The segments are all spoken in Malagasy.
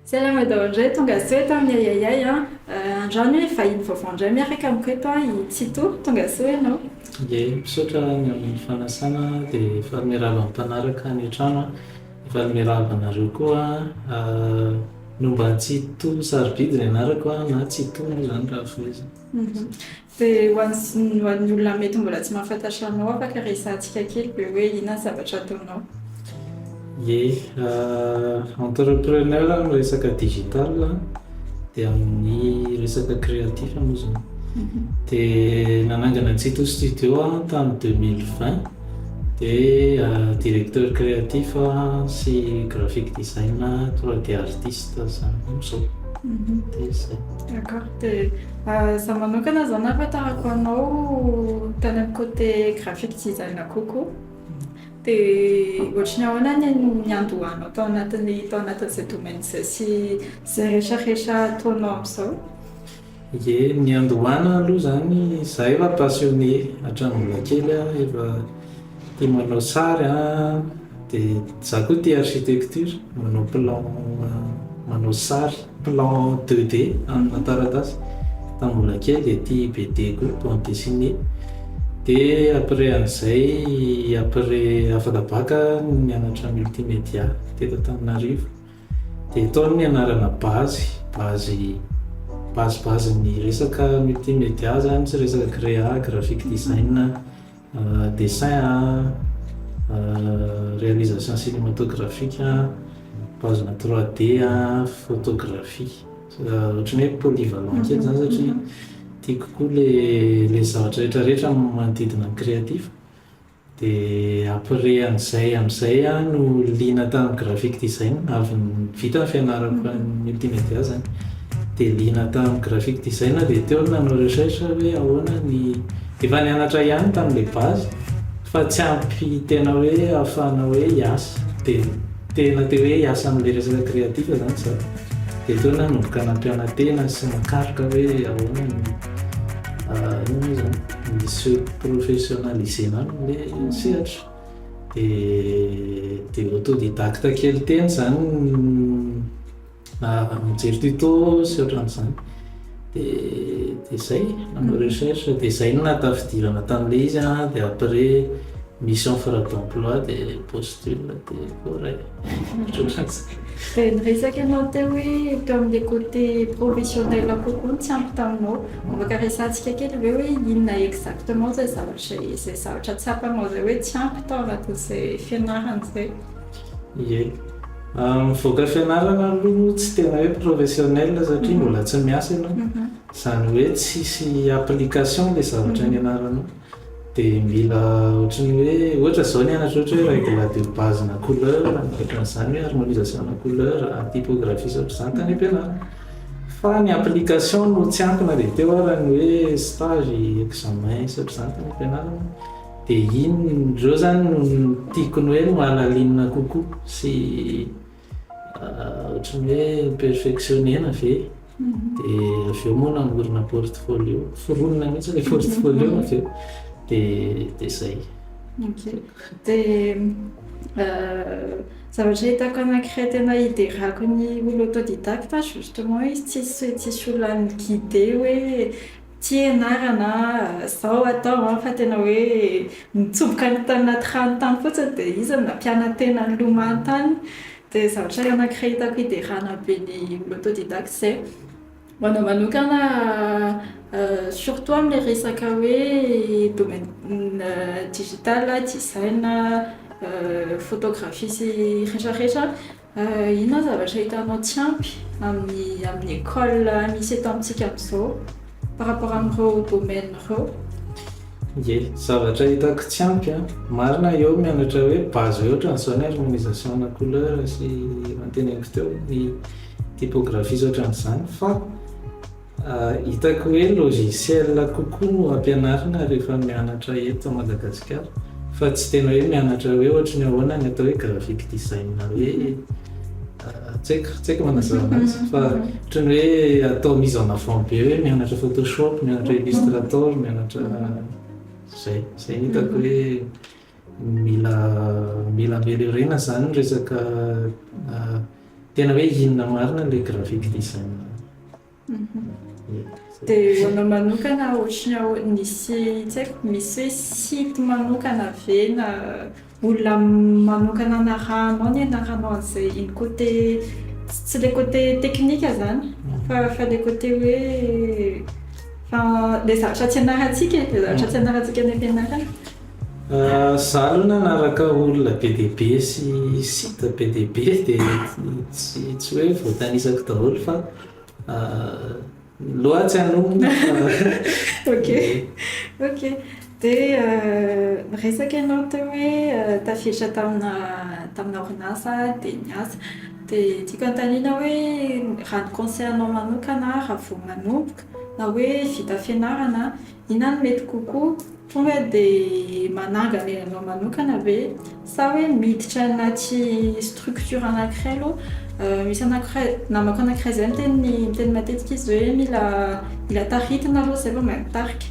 Salama daholdray tonga soa eto amin'ny Ayayay a. Androany hoe vahiny vaovao indray miaraka amiko eto a i Tsito, tonga soa ianao. Ie, misaotra ny amin'ny fanasana dia efa miarahaba amin'ny mpanaraka ny an-trano a, efa miarahaba anareo koa no mba tsy to sarobidy ny anarako a na tsy to moa zany raha foizina. Dia ho an'ny olona mety mbola tsy mahafantatra anao afaka resahantsika kely be hoe inona ny zavatra ataonao. Ie, entrepreneur no resaka digital dia amin'ny resaka créatif moa zany. Dia nanangana Tsito studio tamin'ny 2020 dia directeur créatif sy graphic design 3D artiste zany amin'izao. Dia zay. D'accord. Dia za manokana zany ahafantarako anao tany amin'ny côté graphic design kokoa. Dia ohatran'ny ahoana ny andohanao tao anatin'izay domaine izay sy izay rehetrarehetra ataonao amin'izao? Ie, ny andohana aloha zany za efa passionné hatramin'ny mbola kely efa tia manao sary dia za koa tia architecture, manao plan, manao sary, plan 2D amina taratasy tamin'ny mbola kely dia tia BD koa, bande dessinée. Dia après an'izay, après afaka baka nianatra multimédia teto Antananarivo. Dia tao ny anarana base-ny resaka multimédia zany sy resaka créa, graphic design, dessin, réalisation cinématographique, pagina 3D, photographie. Ohatran'ny hoe polyvalent kely zany satria tiako koa le zavatra rehetrarehetra manodidina ny créatif. Dia après amin'izay no liana tamin'ny graphic design, avy vita ny fianarako multimédia zany. Dia liana tamin'ny graphic design dia teo nanao recherche hoe ahoana ny efa nianatra ihany tamin'ilay base fa tsy ampy tena hoe ahafahana hoe hiasa. Dia tena teo hoe hiasa amin'ilay resaka créatif zany za. Dia teo nanomboka nampiana-tena sy nakaroka hoe ahoana ny misy professionnalisena ilay sehatra. Dia autodidacte kely teny zany mijery tuto sy ohatran'izany. Dia zay nanao recherche dia zay no nahatafidirana tamin'ilay izy dia après mission offre d'emploi dia postule dia voaray. Dia niresaka ianao teo hoe teo amin'ilay côté professionnel kokoa tsy ampy taminao. Afaka resahantsika kely ve hoe inona exactement izay zavatra tsapanao izay hoe tsy ampy tao anatin'izay fianarana izay? Ie. Mivoaka fianarana aloha tsy tena hoe professionnel satria mbola tsy miasa ianao. Izany hoe tsisy application ilay zavatra nianaranao. Dia mila ohatran'ny hoe ohatra izao nianatra ohatra hoe règle de base-na couleur, ohatran'izany hoe harmonisation na couleur, typographie sy ohatr'izany tany am-pianarana. Fa ny application no tsy ampy na dia teo raha ny hoe stage, examen sy ohatr'izany tany am-pianarana. Dia ireo zany no tiako ny hoe mahalalinina kokoa sy ohatran'ny hoe perfectionnena ve. Dia avy eo moa namorona portfolio, foronina mihitsy ilay portfolio avy eo. Dia zay. Ok. Dia zavatra hitako anankiray tena hiderako ny olo autodidacte justement izy tsisy olona guider hoe ty ianarana zao atao fa tena hoe mitsoboka ny tany anaty rano tany fotsiny dia izy no nampiana-tena ny lomany tany. Dia zavatra anankiray hitako hiderana be ny olo autodidacte izay. Ho anao manokana surtout amin'ilay resaka hoe domaine digital, design, photographie sy rehetrarehetra, inona zavatra hitanao tsy ampy amin'ny école misy eto amintsika amin'izao par rapport amin'ireo domaine ireo? Ie, zavatra hitako tsy ampy marina eo mianatra hoe base hoe ohatran'izao ny harmonisation na couleur sy manteneniko teo ny typographie sy ohatran'izany fa hitako hoe logiciel kokoa no ampianarina rehefa mianatra eto Madagasikara. Fa tsy tena hoe mianatra hoe ohatran'ny ahoana ny atao hoe graphic design hoe tsy haiko manazava anazy fa ohatran'ny hoe atao mise en avant be hoe mianatra Photoshop, mianatra Illustrator, mianatra zay hitako hoe mila ameliorer zany resaka tena hoe inona marina le graphic design. Dia hoanao manokana ohatrany nisy tsy haiko misy hoe site manokana ve na olona manokana anaranao ny anaranao an'izay iny côté tsy le côté teknika zany fa le côté hoe le zavatra tsy anarantsika le zavatra tsy anarantsika any am-pianarana. Za aloha nanaraka olona be dia be sy site be dia be dia tsy hoe voatanisako daholo fa loatsy anomina. Ok. Dia resaka ianao teo hoe tafiditra tamina orinasa dia niasa. Dia tiako anontaniana hoe raha ny conseil-nao manokana raha vao manomboka na hoe vita fianarana inona no mety kokoa tonga dia manangana ianao manokana ve sa hoe miditra anaty structure anankiray aloha. Misy namako anankiray izay miteny matetika izy hoe mila taritina aloha zay vao mahay mitarika.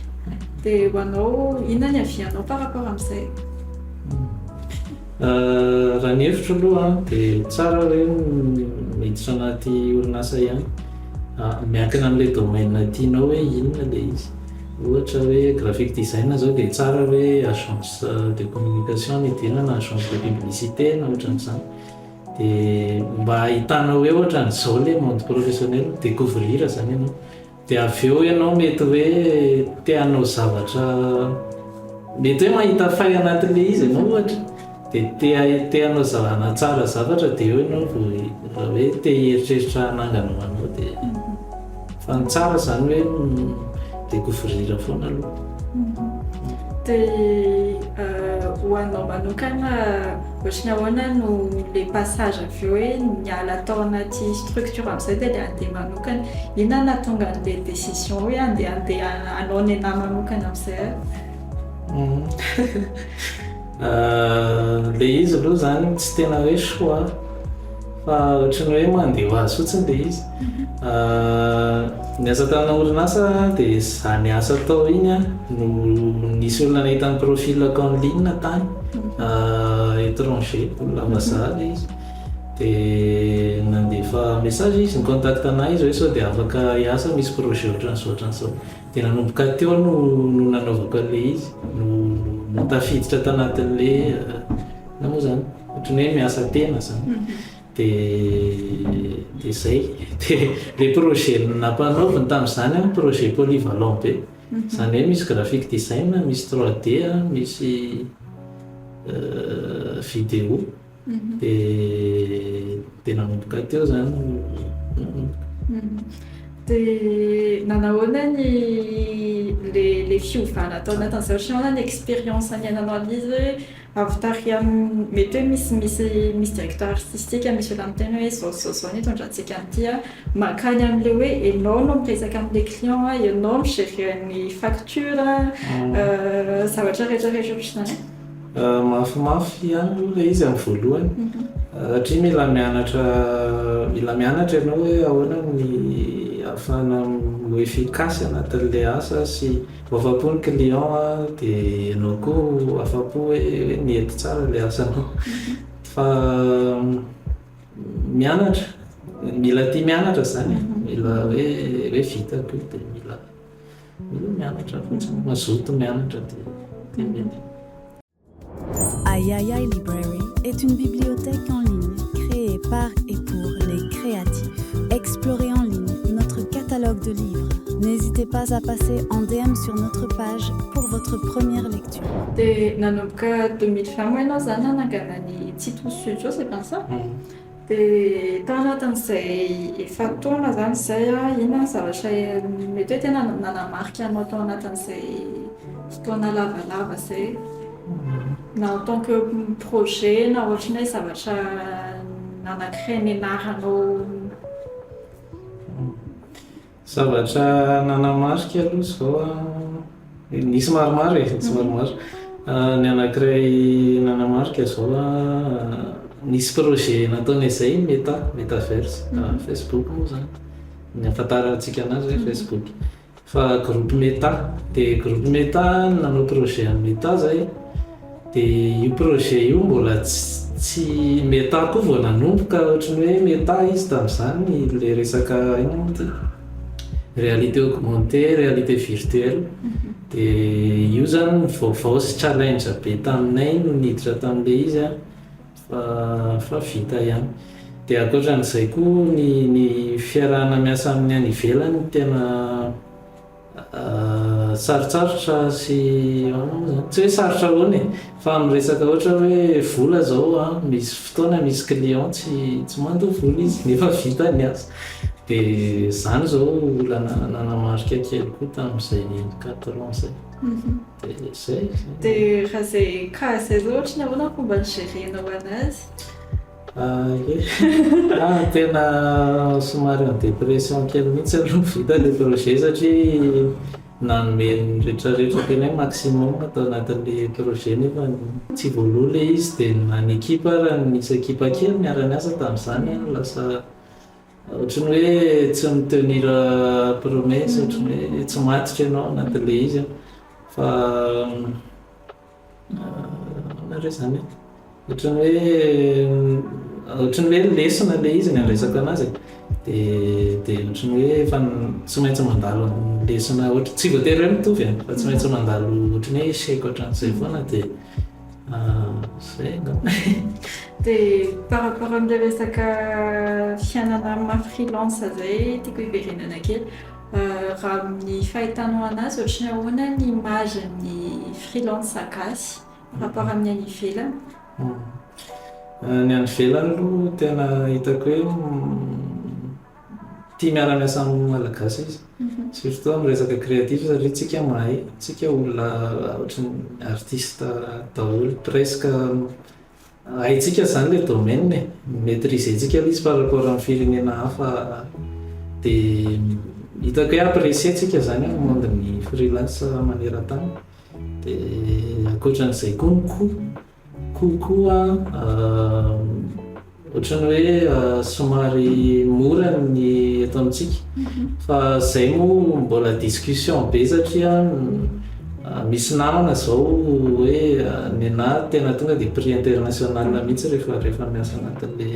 Dia ho anao inona ny avianao par rapport amin'izay? Raha ny hevitro aloha dia tsara hoe miditra anaty orinasa ihany miankina amin'ilay domaine tianao hoe inona ilay izy. Ohatra hoe graphic design zao dia tsara hoe agence de communication ny idirana na agence de publicité na ohatran'izany. Dia mba ahitanao hoe ohatran'izao ilay monde professionnel découvrir zany ianao. Dia avy eo ianao mety hoe te hanao zavatra mety hoe mahita fay anatin'ilay izy ianao ohatra dia te hanao tsara zavatra dia eo ianao raha hoe te hieritreritra hanangana ho anao dia fa ny tsara zany hoe découvrir foana aloha. Dia ho anao manokana ohatrany ahoana no le passage avy eo hoe miala tao anaty structure amin'izay dia le andeha manokana inona nahatonga an'ilay décision hoe andeha hanao ny anahy manokana amin'izay? Le izy aloha zany tsy tena hoe choix fa ohatrany hoe mandeha ho azy fotsiny le izy. Niasa tamina orinasa dia za niasa tao iny no nisy olona nahita ny profilako en ligne tany étranger olona vazaha le izy dia nandefa message izy nicontacte anahy izy hoe sao dia afaka hiasa misy projet ohatran'izao dia nanomboka teo no nanaovako an'ilay izy no tafiditra tanatin'le na moa zany ohatrany hoe miasa tena zany. Dia zay dia le projet nampanaoviny tamin'izany projet polyvalent be zany hoe misy graphic design misy 3D misy vidéo dia nanomboka teo zany. Dia nanahoana le fiovana atao anatin'izay ohatrany ahoana ny expérience niainanao an'izy hoe avy tary mety hoe misy directeur artistique misy olona miteny hoe zao ny hitondrantsika an'ity mankany amin'ilay hoe ianao no miresaka amin'ilay client ianao migérer ny facture zavatra rehetrarehetra ohatr'izany. Mafimafy ihany aloha ilay izy amin'ny voalohany satria mila mianatra ianao hoe ahoana ny ahafahana ho efficace anatin'ilay asa sy ho afa-po ny client dia ianao koa afa-po hoe niety tsara ilay asanao. Fa mianatra mila tia mianatra zany mila hoe vitako dia mila mianatra fotsiny mazoto mianatra dia mety. Ayayay Library est une bibliothèque en ligne créée par et pour les créatifs. Explorez en ligne notre catalogue de livres. N'hésitez pas à passer en DM sur notre page pour votre première lecture. Dia nanomboka 2020 moa ianao zany nanangana ny Titou Studio, c'est bien ça? Dia tao anatin'izay efa-taona zany izay inona zavatra mety hoe tena nanamarika anao tao anatin'izay fotoana lavalava izay na en tant que projet na ohatrany hoe zavatra nanankiray nianaranao. Zavatra nanamarika aloha zao nisy maromaro tsy maromaro. Ny anankiray nanamarika zao nisy projet nataonay izay metaverse Facebook moa zany ny ahafantarantsika anazy hoe Facebook fa groupe Meta dia groupe Meta nanao projet amin'ny Meta zay dia io projet io mbola tsy méta koa vao nanomboka ohatrany hoe méta izy tamin'izany le resaka ino ty réalité augmentée, réalité virtuelle. Dia io zany vaovao sy challenge be taminay no niditra tamin'le izy fa vita ihany. Dia ankoatran'izay koa ny fiarahana miasa amin'ny any ivelany tena sarotsarotra sy tsy hoe sarotra ahoana fa amin'ny resaka ohatra hoe vola zao misy fotoana misy client tsy mandoha vola izy nefa vita ny asa. Dia zany zao olana nanamarika kely koa tamin'izay 4 ans zay. Dia zay. Dia raha izay cas zay zao ohatrany ahoana fomba nigerenao anazy? Tena somary en dépression kely mihitsy aloha vita le projet satria nanome ny rehetrarehetra tena hoe maximum atao anatin'le projet nefa tsy voaloha le izy dia nany ekipa raha nisy ekipa kely miara-miasa tamin'izany lasa ohatrany hoe tsy mitenir promesse ohatrany hoe tsy matitra ianao anatin'le izy fa nare zany ohatrany hoe lesona le izy ny resaka anazy dia ohatrany hoe efa tsy maintsy mandalo lesona ohatra tsy voatery hoe mitovy fa tsy maintsy mandalo ohatrany hoe échec ohatran'izay foana dia zay angamba. Dia par rapport amin'ilay resaka fiainana maha-freelance zay tiako hiverenana kely raha amin'ny fahitanao anazy ohatrany ahoana ny image ny freelance gasy par rapport amin'ny any ivelany? Ny any ivelany aloha tena hitako hoe tia miara-miasa amin'ny malagasy izy surtout amin'ny resaka créatif satria tsika mahay tsika olona ohatrany artiste daholo presque haitsika zany le domaine maîtrisentsika izy par rapport amin'ny firenena hafa dia hitako hoe apprécier tsika zany amin'ny mondeny freelance maneran-tany. Dia ankoatran'izay koa ny koa ohatrany hoe somary mora ny eto amintsika fa zay moa mbola discussion be satria misy namana zao hoe ny anahy tena tonga dia prix international mihitsy rehefa miasa anatin'le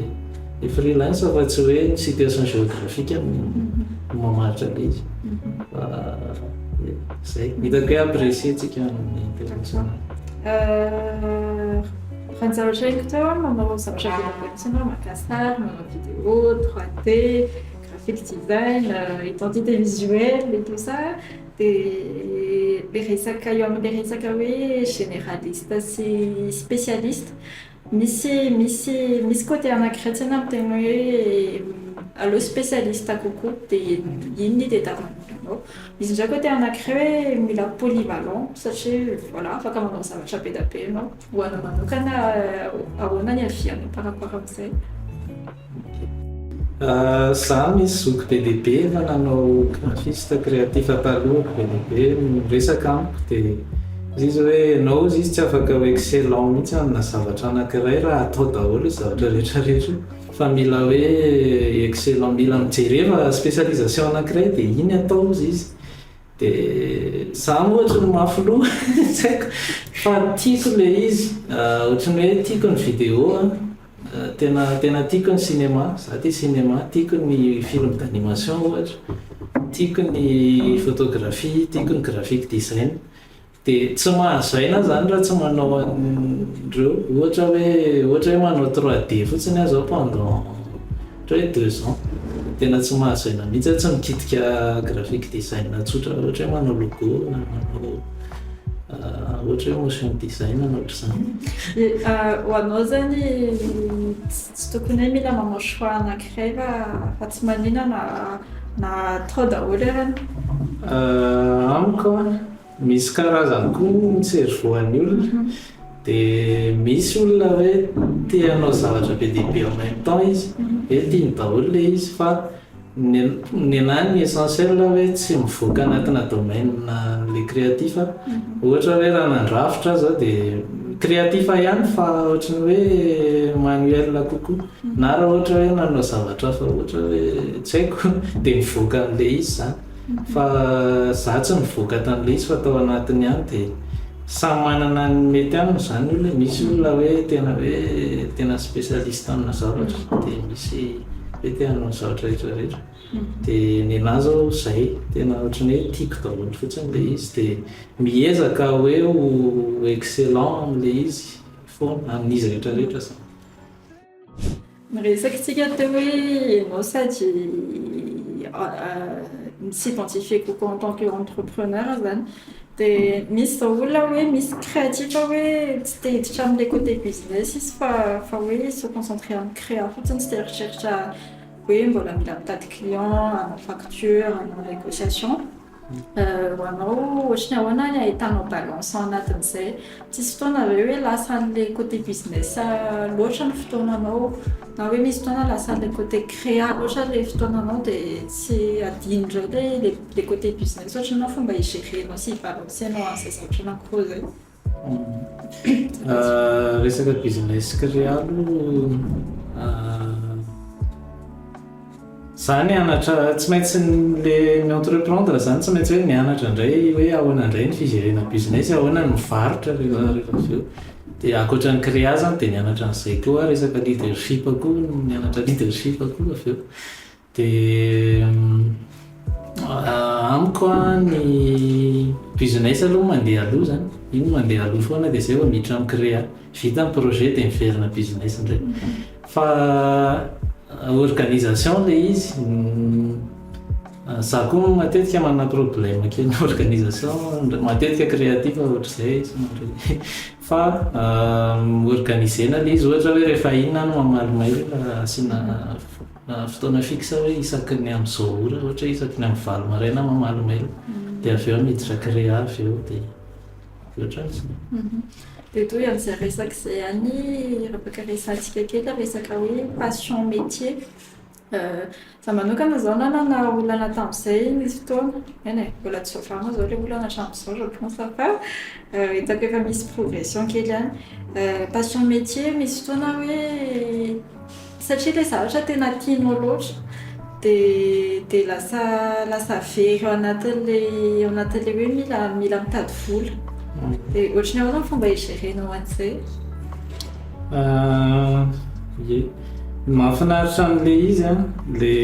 freelance fa tsy hoe ny situation géographique no mamaritra le izy fa zay hitako hoe apprécier tsika amin'ny international. Raha ny zavatra haiko teo manao zavatra vilabelotsy maka sary, manao vidéo, 3D, graphic design, identité visuelle et tout ça. Dia le resaka eo amin'ilay resaka hoe généraliste sy spécialiste misy côté anankiray tena miteny hoe allo spécialiste kokoa dia iny ny tadiavinao. Misy ndray côté anankiray hoe mila polyvalent satria voilà afaka manao zavatra be da be ianao. Ho anao manokana ahoana ny avianao par rapport amin'izay? Za misy zoky be dia be efa nanao graphiste créatif taloha be dia be miresaka amiko dia izy hoe ianao izy tsy afaka ho excellent mihitsy amina zavatra anankiray raha atao daholo zavatra rehetrarehetra fa mila hoe excellent mila mijereva spécialisation anankiray dia iny atao izy. Dia za ohatra ny mafy loha tsy haiko fa tiako le izy ohatrany hoe tiako ny vidéo tena tiako ny cinéma, za tia cinéma, tiako ny film d'animation ohatra, tiako ny photographie, tiako ny graphic design. Dia tsy mahazaina zany raha tsy manao an'ireo ohatra hoe manao 3D fotsiny aho zao pendant ohatra hoe 2 ans tena tsy mahazaina mihitsy tsy mikitika graphic design tsotra ohatra hoe manao logo na manao ohatra hoe motion design na ohatr'izany. Ho anao zany tsy tokony hoe mila manao choix anankiray fa tsy maninona na atao daholo arany? Amiko misy karazany koa mitservoan'ny olona dia misy olona hoe tia hanao zavatra be dia be en même temps izy hoe tiany daholo le izy fa ny anahy ny essentiel hoe tsy mivoaka anatina domaine le créatif ohatra hoe raha nandrafitra zao dia créatif ihany fa ohatrany hoe manuel kokoa na raha ohatra hoe nanao zavatra fa ohatra hoe tsy haiko dia mivoaka an'le izy zany fa za tsy mivoaka tan'le izy fa tao anatiny ihany dia samy manana ny mety aminy zany olona misy olona hoe tena spécialiste amina zavatra dia misy hoe te hanao zavatra rehetrarehetra dia ny anahy zao zay tena ohatrany hoe tiako daholo fotsiny le izy dia miezaka hoe ho excellent am'le izy foana amin'izy rehetrarehetra zany. Miresakintsika teo hoe ianao sady misidentifie kokoa en tant qu'entrepreneur zany dia misy zao olona hoe misy créatif hoe tsy te hiditra amin'ilay côté business izy fa hoe se concentrer amin'ny créa fotsiny tsy te eritreritra hoe mbola mila mitady client, hanao facture, hanao négociation. Ho anao ohatrany ahoana ny ahitanao balance anatin'izay tsisy fotoana ve hoe lasa an'ilay côté business loatra ny fotoananao na hoe misy fotoana lasa an'ilay côté créa loatra ilay fotoananao dia tsy adino indray le côté business ohatrany anao fomba higérenao sy hibalansenao an'izay zavatra anankiroa zay. Resaka business créa zany anatra tsy maintsy le entreprendre zany tsy maintsy hoe mianatra indray hoe ahoana indray ny figérena business ahoana ny mivarotra rehefa avy eo dia ankoatra ny créa zany dia mianatra an'izay koa resaka leadership koa mianatra leadership koa avy eo dia amiko ny business aloha mandeha aloha zany iny mandeha aloha foana dia zay vao miditra amin'ny créa vita ny projet dia miverina business indray fa organisation le izy za koa matetika manana problème kely organisation matetika créatif ohatr'izay fa organisena le izy ohatra hoe rehefa inona no mamaly asiana fotoana fixe hoe isaky ny amin'izao ora ohatra isaky ny amin'ny valo maraina mamaly mail dia avy eo miditra créa avy eo dia ohatran'izay. Dia toy amin'izay resaka izay ihany rabaka resantsika kely resaka hoe passion métier. Za manokana zao nanana olana tamin'izay nisy fotoana eny mbola tsy voafarana zao ilay olana hatramin'izao je pense fa hitako efa misy progression kely ihany. Passion métier misy fotoana hoe satria ilay zavatra tena tianao loatra dia lasa very ao anatin'ilay hoe mila mitady vola. Dia ohatrany ahoana fomba higérenao an'izay? Mahafinaritra an'le izy le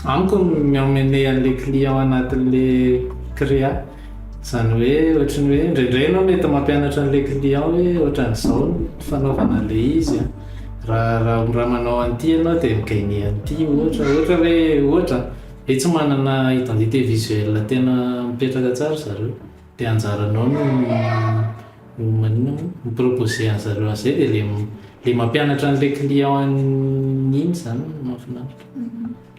amiko miamene an'le client anatin'le créa zany hoe ohatrany hoe indraindray ianao mety mampianatra an'le client hoe ohatran'izao ny fanaovana le izy raha manao an'ity ianao dia migagner an'ity ohatra hoe tsy manana identité visuelle tena mipetraka tsara zareo dia anjaranao no miproposer an'zareo an'izay dia le mampianatra an'ilay client iny zany mahafinaritra.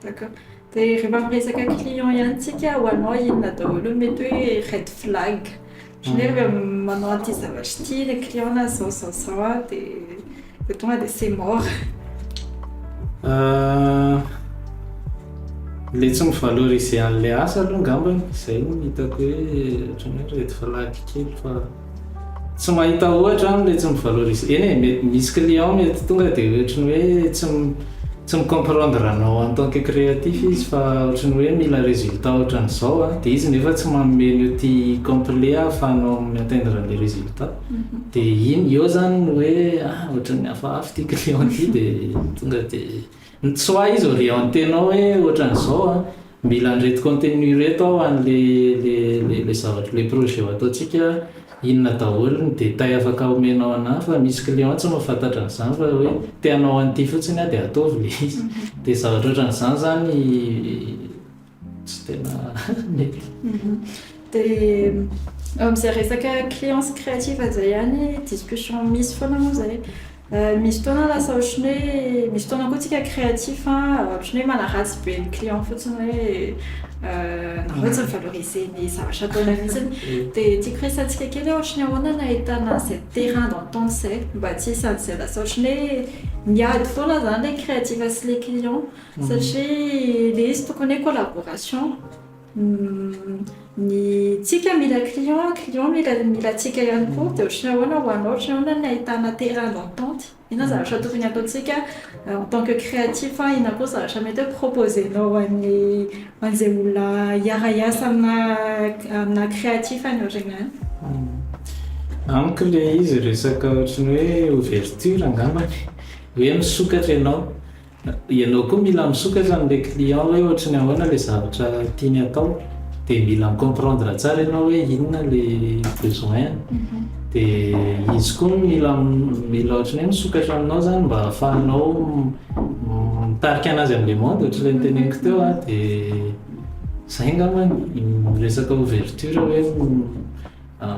D'accord. Dia rehefa miresaka client ihany tsika ho anao inona daholo mety hoe red flag ohatrany hoe manao an'ity zavatra ity le client na zao dia tonga dia c'est mort. Le tsy mivaloriser an'ilay asa aloha angambany izay no hitako hoe ohatrany hoe red flag kely fa tsy mahita ohatra le tsy mivaloriser eny misy client mety tonga dia ohatrany hoe tsy micomprendre anao en tant que créatif izy fa ohatrany hoe mila résultat ohatran'izao dia izy nefa tsy manome ny outil complet ahafahanao atteindre les résultats dia eo zany hoe ohatrany hafahafa ity client ity dia tonga dia soit izy orientenao hoe ohatran'izao mila an'ireto contenu reto ao an'le zavatra le projet ataontsika inona daholo ny détail afaka omenao anahy fa misy client tsy mahafantatra an'izany fa hoe tianao an'ity fotsiny dia ataovy le izy dia zavatra ohatran'izany zany tsy tena mety. Dia amin'izay resaka clience créative zay ihany discussion misy foana moa zay. Misy fotoana lasa ohatrany hoe misy fotoana koa tsika créatif ohatrany hoe manaratsy be ny client fotsiny hoe nareo tsy mivaloriser ny zavatra ataona mihitsiny dia tiako resantsika kely ohatrany ahoana no ahitana izay terrain d'entente zay mba tsy hisy an'izay lasa ohatrany hoe miady foana zany le créatif sy le client satria le izy tokony hoe collaboration ny tsika mila client mila tsika ihany koa dia ohatrany ahoana ho anao ohatrany ahoana ny ahitana terrain d'entente inona zavatra tokony ataontsika en tant que créatif inona koa zavatra mety hoe proposenao an'izay olona hiara-iasa amina créatif any ohatrany. amiko le izy resaka ohatrany hoe ouverture angambany hoe misokatra ianao koa mila misokatra amin'le client hoe ohatrany ahoana le zavatra tiany atao dia mila micomprendre tsara ianao hoe inona le besoin dia izy koa mila ohatrany hoe misokatra aminao zany mba ahafahanao mitarika anazy amin'le monde ohatr'ilay niteneniko teo a dia zay angambany resaka ouverture hoe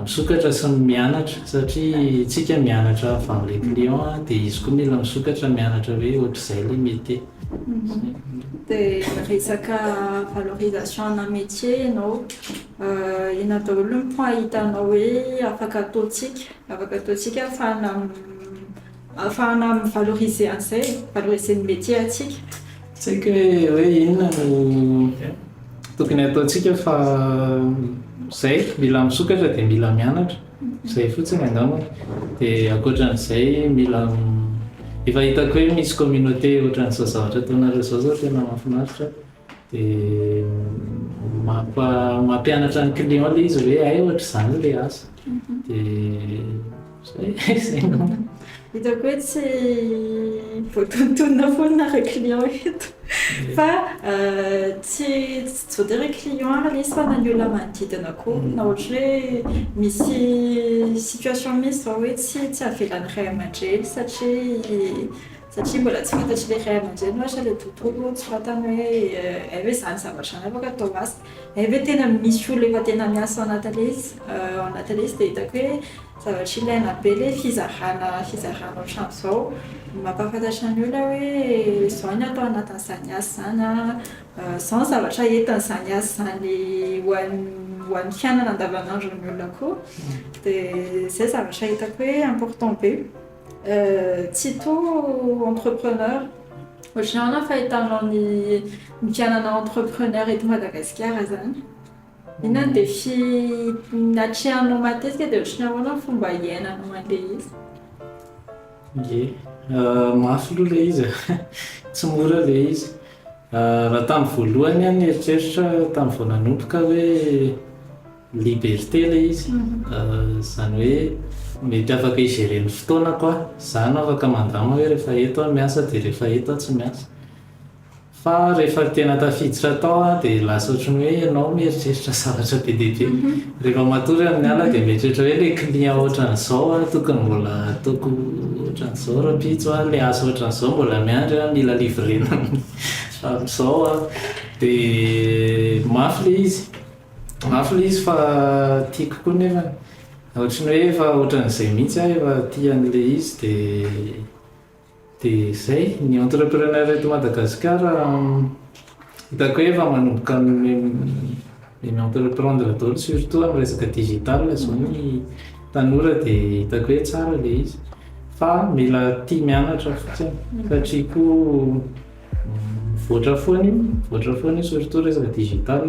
misokatra sy mianatra satria tsika mianatra avy amin'ilay client dia izy koa mila misokatra mianatra hoe ohatr'izay le métier. Dia resaka valorisation ana métier ianao ina daholo ny point hitanao hoe afaka ataontsika ahafahana mivaloriser an'izay valoriser ny métier atsika. Tsy haiko hoe inona no tokony ataontsika fa zay mila misokatra dia mila mianatra zay fotsiny angambany dia ankoatran'izay mila efa hitako hoe misy communauté ohatran'izao zavatra ataonareo zao tena mahafinaritra dia mampianatra ny client le izy hoe ay ohatr'izany le asa dia zay angambany. Hitako hoe tsy voatontonona foana re client eto fa tsy voatery client le izy fa na ny olona manodidina koa na ohatra hoe misy situation misy zao hoe tsy avelan'ny ray aman-dreny satria mbola tsy fantatry le ray aman-dreny ohatra le tontolo tsy fantany hoe zany zavatra zany afaka atao asa hoe tena misy olona efa tena miasa ao anatin'ilay izy dia hitako hoe zavatra ilaina be le fizarana ohatran'izao mampahafantatra ny olona hoe izao ny atao anatin'izany asa zany izao ny zavatra entin'izany asa zany ho an'ny fiainana andavanandron'ny olona koa dia zay zavatra hitako hoe important be. Tsy to entrepreneur ohatrany ahoana fahitanao ny fiainana entrepreneur eto Madagasikara zany inona ny défi natrehanao matetika dia ohatrany ahoana ny fomba iainanao an'ilay izy? Ie mafy aloha le izy tsy mora le izy raha tamin'ny voalohany any eritreritra tamin'ny vao nanomboka hoe liberté le izy zany hoe mety afaka igeren'ny fotoana koa zany afaka mandama hoe rehefa eto aho miasa dia rehefa eto aho tsy miasa fa rehefa tena tafiditra tao dia lasa ohatrany hoe ianao mieritreritra zavatra be dia be rehefa matory amin'ny ala dia mieritreritra hoe le client ohatran'izao tokony mbola ataoko ohatran'izao rapitso le asa ohatran'izao mbola miandry mila livrena amin'izao dia mafy le izy fa tiako koa nefa ohatrany hoe efa ohatran'izay mihitsy efa tian'le izy dia zay ny entrepreneur eto Madagasikara hitako hoe efa manomboka mi-entreprendre daholo surtout amin'ny resaka digital zao ny tanora dia hitako hoe tsara le izy fa mila tia mianatra fotsiny satria koa voatra foana surtout resaka digital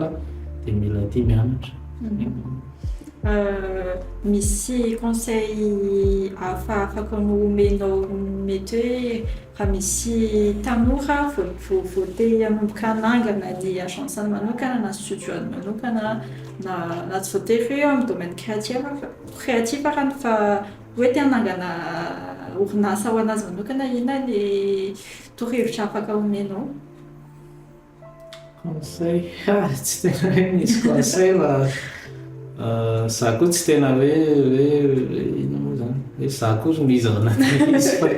dia mila tia mianatra. Misy conseil hafa afaka nomenao mety hoe raha misy tanora voate hanomboka hanangana ny agence manokana na studio manokana na tsy voatery hoe amin'ny domaine créatif arany fa hoe te hanangana orinasa ho anazy manokana inona ny torohevitra afaka omenao? Conseil tsy tena hoe misy conseil za koa tsy tena hoe ina moa zany hoe za koa ry miza ao anatin'ilay izy fa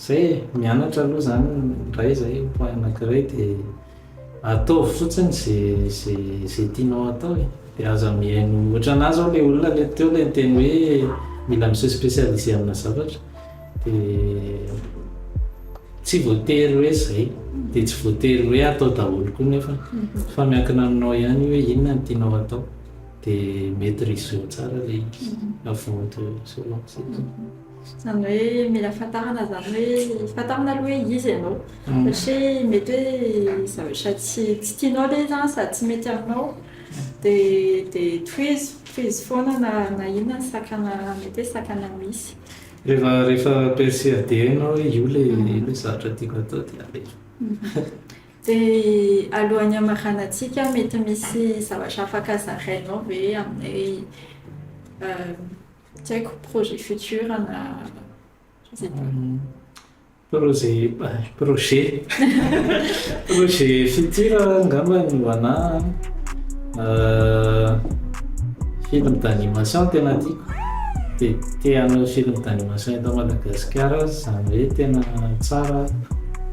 zay mianatra aloha zany ray zay point anankiray dia atao fotsiny zay tianao atao dia aza mihaino ohatranazy ao le olona le teo le niteny hoe mila mise spécialisé amina zavatra dia tsy voatery hoe zay dia tsy voatery hoe atao daholo koa nefa fa miankina aminao ihany hoe inona no tianao atao dia maîtriseo tsara le izy avant de se lancer. Zany hoe mila fantarina aloha hoe izy ianao satria mety hoe zavatra tsy tianao le zany sady tsy mety aminao dia tohizo foana na inona ny sakana mety hoe sakana misy. Rehefa persuadé ianao hoe io le zavatra tiako atao dia alefa. Dia alohan'ny hamaranantsika mety misy zavatra afaka zarainao ve amin'ny Tsy haiko projet futur na je sais pas. Projet futur angamba no ana film d'animation tena tiako. Dia te hanao film d'animation eto Madagasikara zany hoe tena tsara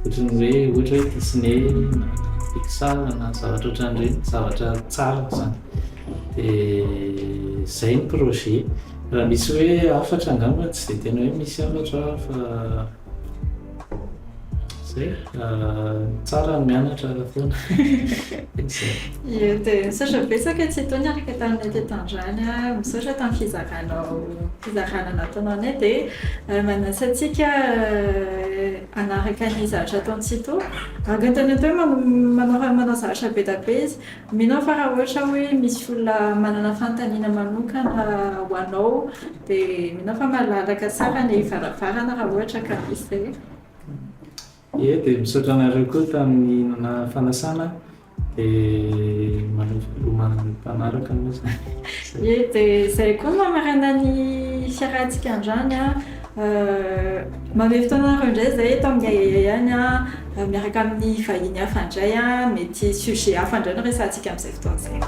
ohatran'ny hoe ohatra hoe Disney na Pixar na zavatra ohatran'ireny, zavatra tsara zany. Dia zay ny projet. Raha misy hoe hafatra angamba tsy dia tena hoe misy hafatra fa zay tsara ny mianatra foana. Ie, dia misaotra betsaka tsy tao niaraka taminay teto androany a, misaotra tamin'ny fizarana nataonao anay dia manasantsika hanaraka ny zavatra ataontsika to. Angatany atao hoe manao zavatra be da be izy. Mino fa raha ohatra hoe misy olona manana fanontaniana manokana ho anao dia mino fa malalaka tsara ny varavarana raha ohatra ka misy zay. Ie, dia misaotra anareo koa tamin'ny fanasana dia manomana ny mpanaraka moa zany. Ie, dia zay koa mamarana ny fiarahantsika androany a. Manome fotoana anareo indray zay eto amin'ny Yaya ihany a, miaraka amin'ny vahiny hafa indray a, mety sujet hafa indray no resahantsika amin'izay fotoana izay.